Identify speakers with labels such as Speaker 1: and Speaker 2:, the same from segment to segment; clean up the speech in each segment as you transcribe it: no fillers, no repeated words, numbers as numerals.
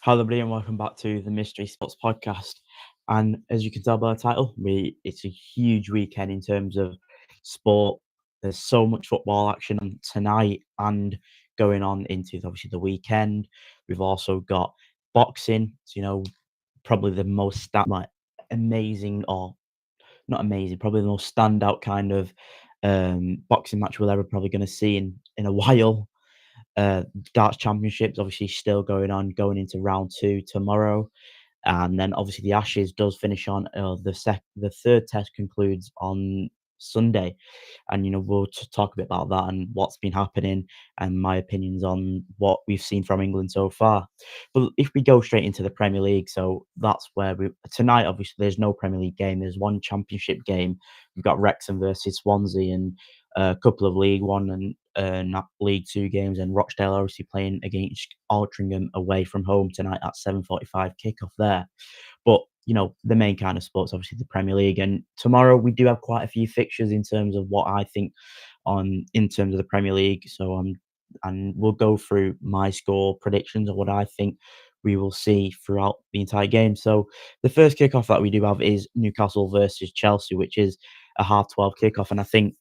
Speaker 1: Hello, everybody, and welcome back to the Mystery Sports Podcast. And as you can tell by the title, it's a huge weekend in terms of sport. There's so much football action on tonight and going on into obviously the weekend. We've also got boxing. So, probably the most amazing or not amazing, probably the most standout kind of boxing match we're ever probably going to see in a while. uh, Darts Championships obviously still going on, going into round two tomorrow, and then obviously the Ashes does finish on the third test concludes on Sunday, and we'll talk a bit about that and what's been happening and my opinions on what we've seen from England so far. But if we go straight into the Premier League, so that's where we tonight. Obviously, there's no Premier League game. There's one Championship game. We've got Wrexham versus Swansea and a couple of League One and League Two games, and Rochdale are obviously playing against Altrincham away from home tonight at 7:45 kickoff there. But the main kind of sports, obviously, the Premier League. And tomorrow we do have quite a few fixtures in terms of what I think on in terms of the Premier League. And we'll go through my score predictions of what I think we will see throughout the entire game. So the first kickoff that we do have is Newcastle versus Chelsea, which is a 12:30 kickoff, and I think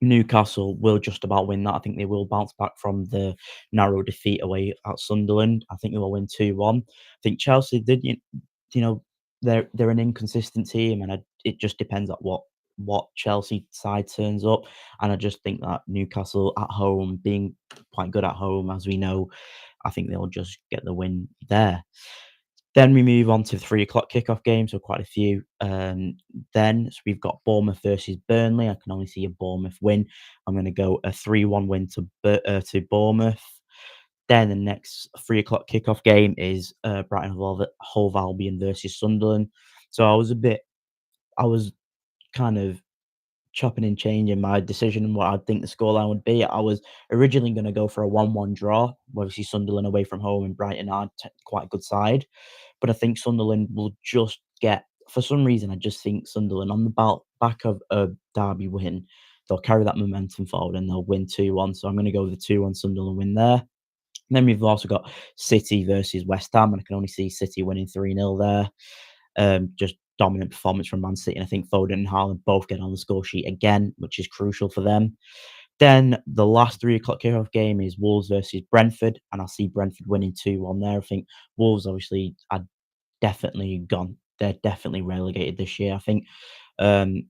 Speaker 1: Newcastle will just about win that. I think they will bounce back from the narrow defeat away at Sunderland. I think they will win 2-1. I think Chelsea did, you know, they're an inconsistent team, and it just depends on what Chelsea side turns up. And I just think that Newcastle at home, being quite good at home, as we know, I think they'll just get the win there. Then we move on to the 3 o'clock kickoff game, so quite a few. So we've got Bournemouth versus Burnley. I can only see a Bournemouth win. I'm going to go a 3-1 win to Bournemouth. Then the next 3 o'clock kickoff game is Brighton Hove Albion versus Sunderland. So I was kind of chopping and changing my decision and what I think the scoreline would be. I was originally going to go for a 1-1 draw. Obviously, Sunderland away from home and Brighton are quite a good side. But I think Sunderland will just get, for some reason, I just think Sunderland on the back of a Derby win, they'll carry that momentum forward and they'll win 2-1. So I'm going to go with the 2-1 Sunderland win there. And then we've also got City versus West Ham, and I can only see City winning 3-0 there. Just dominant performance from Man City, and I think Foden and Haaland both get on the score sheet again, which is crucial for them. Then the last 3 o'clock kickoff game is Wolves versus Brentford, and I see Brentford winning 2-1 there. I think Wolves obviously are definitely gone. They're definitely relegated this year. I think um,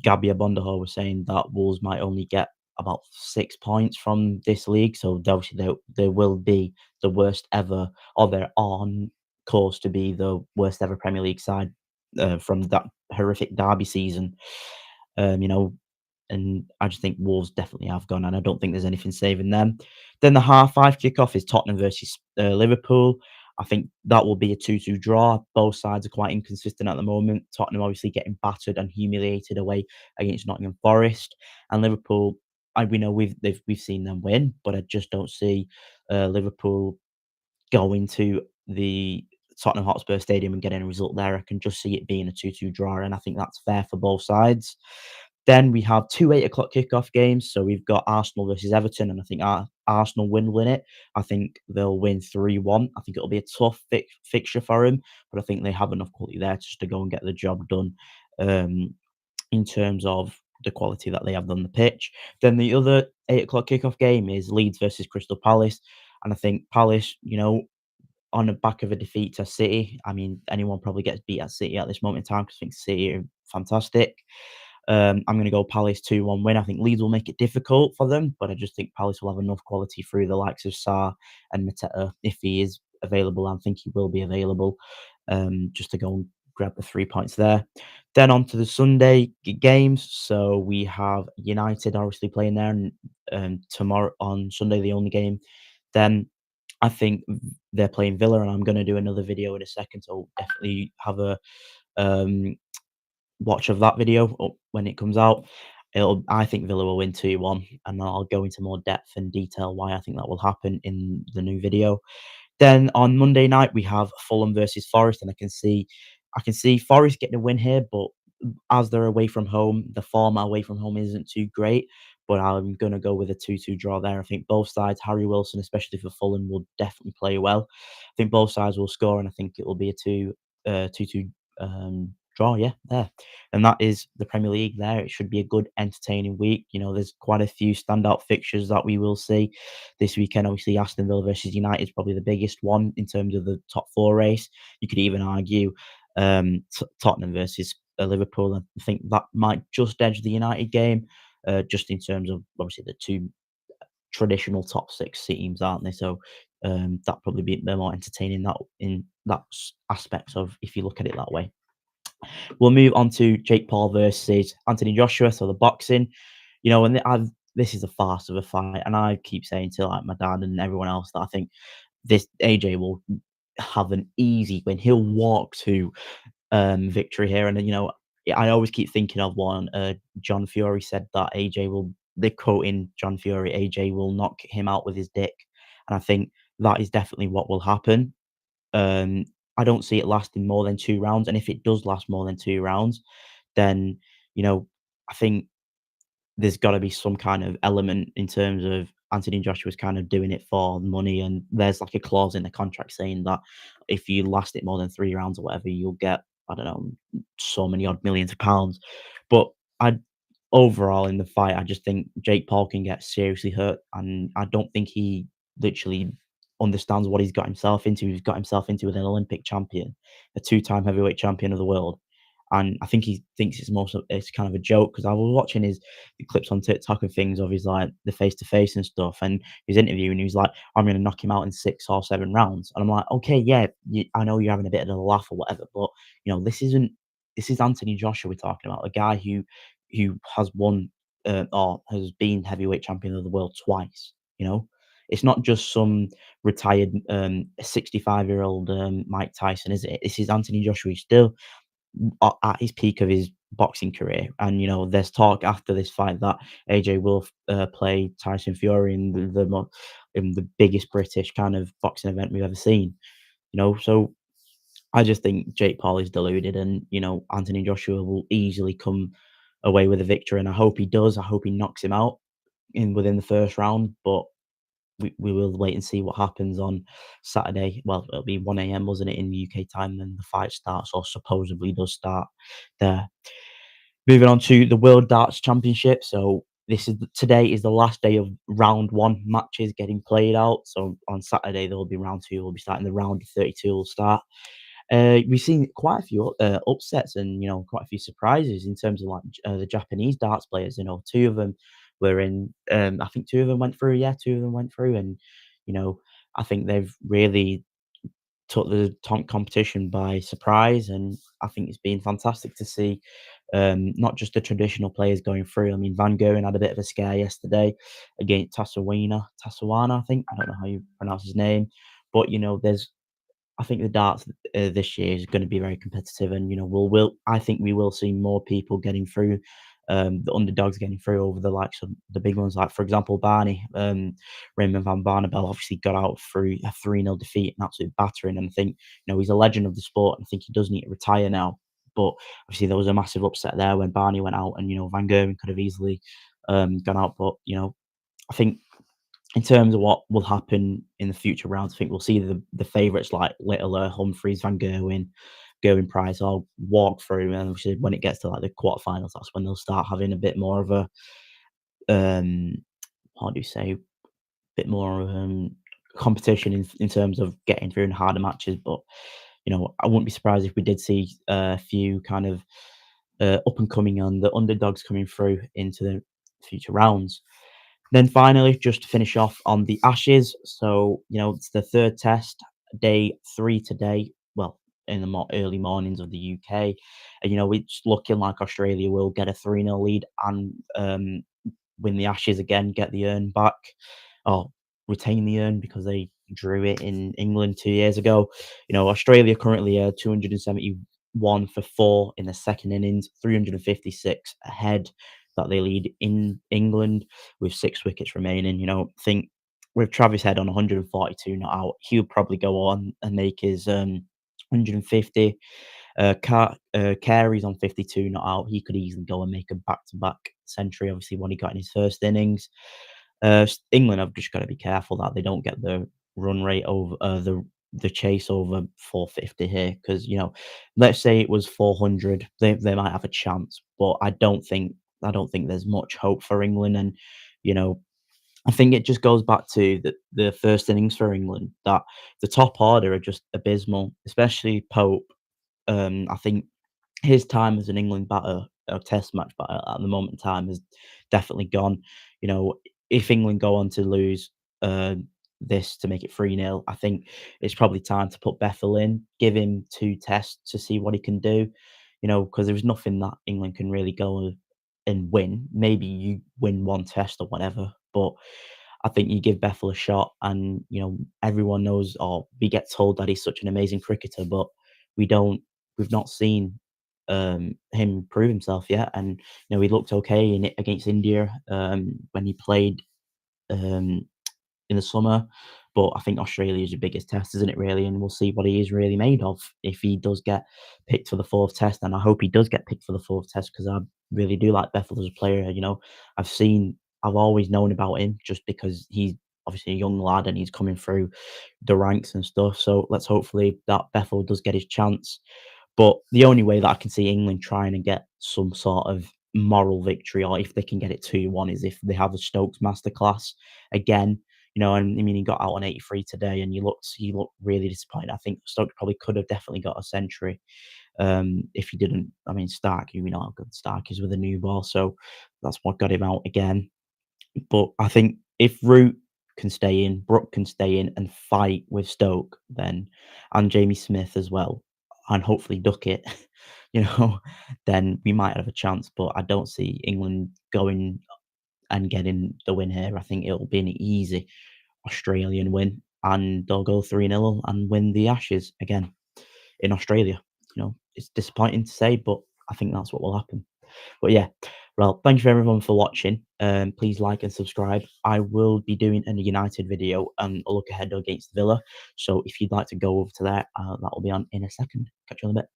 Speaker 1: Gabby Abondaho was saying that Wolves might only get about 6 points from this league, so obviously they will be the worst ever, or they're on course to be the worst ever Premier League side from that horrific Derby season. Um, you know, and I just think Wolves definitely have gone, and I don't think there's anything saving them. Then the 5:30 kickoff is Tottenham versus Liverpool. I think that will be a 2-2 draw. Both sides are quite inconsistent at the moment. Tottenham obviously getting battered and humiliated away against Nottingham Forest, and Liverpool. We know we've seen them win, but I just don't see Liverpool going to the Tottenham Hotspur Stadium and getting a result there. I can just see it being a 2-2 draw, and I think that's fair for both sides. Then we have two 8 o'clock kickoff games. So we've got Arsenal versus Everton, and I think Arsenal will win it. I think they'll win 3-1. I think it'll be a tough fixture for them, but I think they have enough quality there just to go and get the job done um, in terms of the quality that they have on the pitch. Then the other 8 o'clock kickoff game is Leeds versus Crystal Palace. And I think Palace, on the back of a defeat to City, I mean, anyone probably gets beat at City at this moment in time because I think City are fantastic. I'm going to go Palace 2-1 win. I think Leeds will make it difficult for them, but I just think Palace will have enough quality through the likes of Sarr and Mateta if he is available. I think he will be available just to go and grab the 3 points there. Then on to the Sunday games. So we have United obviously playing there, and tomorrow on Sunday, the only game. Then I think they're playing Villa, and I'm going to do another video in a second. So definitely have a um, watch of that video when it comes out. I think Villa will win 2-1, and I'll go into more depth and detail why I think that will happen in the new video. Then on Monday night we have Fulham versus Forest, and I can see Forest getting a win here, but as they're away from home, the form away from home isn't too great. but I'm going to go with a 2-2 draw there. I think both sides, Harry Wilson, especially for Fulham, will definitely play well. I think both sides will score, and I think it will be a 2-2 draw. Yeah, there. And that is the Premier League there. It should be a good, entertaining week. There's quite a few standout fixtures that we will see this weekend. Obviously, Aston Villa versus United is probably the biggest one in terms of the top four race. You could even argue Tottenham versus Liverpool. I think that might just edge the United game, just in terms of obviously the two traditional top six teams, aren't they? So that probably be a bit more entertaining that aspects of if you look at it that way. We'll move on to Jake Paul versus Anthony Joshua. So the boxing, and this is a farce of a fight, and I keep saying to like my dad and everyone else that I think this AJ will have an easy win. He'll walk to victory here, and I always keep thinking of one. John Fury said that AJ will. They're quoting John Fury. AJ will knock him out with his dick, and I think that is definitely what will happen. I don't see it lasting more than 2 rounds, and if it does last more than 2 rounds, then, I think there's gotta be some kind of element in terms of Anthony Joshua's kind of doing it for money, and there's, like, a clause in the contract saying that if you last it more than 3 rounds or whatever, you'll get, I don't know, so many odd millions of pounds. But I overall in the fight, I just think Jake Paul can get seriously hurt, and I don't think he literally understands what he's got himself into. He's got himself into with an Olympic champion, a two-time heavyweight champion of the world, and I think he thinks it's kind of a joke because I was watching his the clips on TikTok and things of his like the face to face and stuff, and his interview, and he was like, "I'm going to knock him out in 6 or 7 rounds," and I'm like, "Okay, yeah, I know you're having a bit of a laugh or whatever, but this is Anthony Joshua we're talking about, a guy who has won or has been heavyweight champion of the world twice. It's not just some retired 65-year-old Mike Tyson, is it? This is Anthony Joshua. He's still at his peak of his boxing career. And there's talk after this fight that AJ will play Tyson Fury in in the biggest British kind of boxing event we've ever seen. So I just think Jake Paul is deluded, and Anthony Joshua will easily come away with a victory, and I hope he does. I hope he knocks him out within the first round, but we will wait and see what happens on Saturday. Well, it'll be 1 a.m., wasn't it, in the UK time, then the fight starts, or supposedly does start there. Moving on to the World Darts Championship. So today is the last day of round one matches getting played out. So on Saturday there will be round two. We'll be starting the round of 32 will start. We've seen quite a few upsets and quite a few surprises in terms of like the Japanese darts players. Two of them were in. I think two of them went through. Yeah, two of them went through, and I think they've really took the competition by surprise, and I think it's been fantastic to see not just the traditional players going through. I mean, Van Gogh had a bit of a scare yesterday against Tasawana, I think. I don't know how you pronounce his name, but there's I think the darts this year is going to be very competitive, and I think we will see more people getting through, the underdogs getting through over the likes of the big ones. Like for example, Barney, Raymond van Barneveld obviously got out through a 3-0 defeat, an absolute battering, and I think he's a legend of the sport, and I think he does need to retire now. But obviously there was a massive upset there when Barney went out, and Van Gerwen could have easily gone out, but I think in terms of what will happen in the future rounds, I think we'll see the favourites like Littler, Humphries, Van Gerwen, Gerwin Price all walk through, and obviously when it gets to like the quarterfinals, that's when they'll start having a bit more of a um, how do you say, bit more competition in terms of getting through in harder matches. But I wouldn't be surprised if we did see a few kind of up and coming and the underdogs coming through into the future rounds. Then finally, just to finish off on the Ashes. So, it's the third test, day 3 today. Well, in the early mornings of the UK. And, it's looking like Australia will get a 3-0 lead and win the Ashes again, get the urn back, or retain the urn because they drew it in England 2 years ago. Australia currently 271 for 4 in the second innings, 356 ahead that they lead in England with 6 wickets remaining. I think with Travis Head on 142 not out, he'll probably go on and make his 150. Carey's on 52 not out. He could easily go and make a back-to-back century, obviously, what he got in his first innings. England have just got to be careful that they don't get the run rate over the chase over 450 here, because let's say it was 400, they might have a chance, but I don't think there's much hope for England. And you know I think it just goes back to the first innings for England, that the top order are just abysmal, especially Pope. I think his time as an England batter, a Test match batter at the moment in time, is definitely gone. You know, if England go on to lose uh, this to make it 3-0, I think it's probably time to put Bethel in, give him 2 tests to see what he can do. Because there's nothing that England can really go and win. Maybe you win 1 test or whatever, but I think you give Bethel a shot, and everyone knows, or we get told that he's such an amazing cricketer, but we don't. We've not seen him prove himself yet, and he looked okay in it against India when he played um, in the summer. But I think Australia is your biggest test, isn't it, really? And we'll see what he is really made of if he does get picked for the 4th test. And I hope he does get picked for the 4th test, because I really do like Bethel as a player. I've seen, I've always known about him just because he's obviously a young lad and he's coming through the ranks and stuff. So let's hopefully that Bethel does get his chance. But the only way that I can see England trying to get some sort of moral victory, or if they can get it 2-1, is if they have a Stokes masterclass again. And I mean, he got out on 83 today, and he looked really disappointed. I think Stokes probably could have definitely got a century if he didn't. I mean, Stark, we know how good Stark is with a new ball, so that's what got him out again. But I think if Root can stay in, Brook can stay in and fight with Stoke, then and Jamie Smith as well, and hopefully Duckett, you know, then we might have a chance. But I don't see England going and getting the win here. I think it'll be an easy Australian win, and they'll go 3-0 and win the Ashes again in Australia. It's disappointing to say, but I think that's what will happen. But yeah, well, thank you for everyone for watching. Please like and subscribe. I will be doing a United video and a look ahead against Villa. So if you'd like to go over to that, that will be on in a second. Catch you in a bit.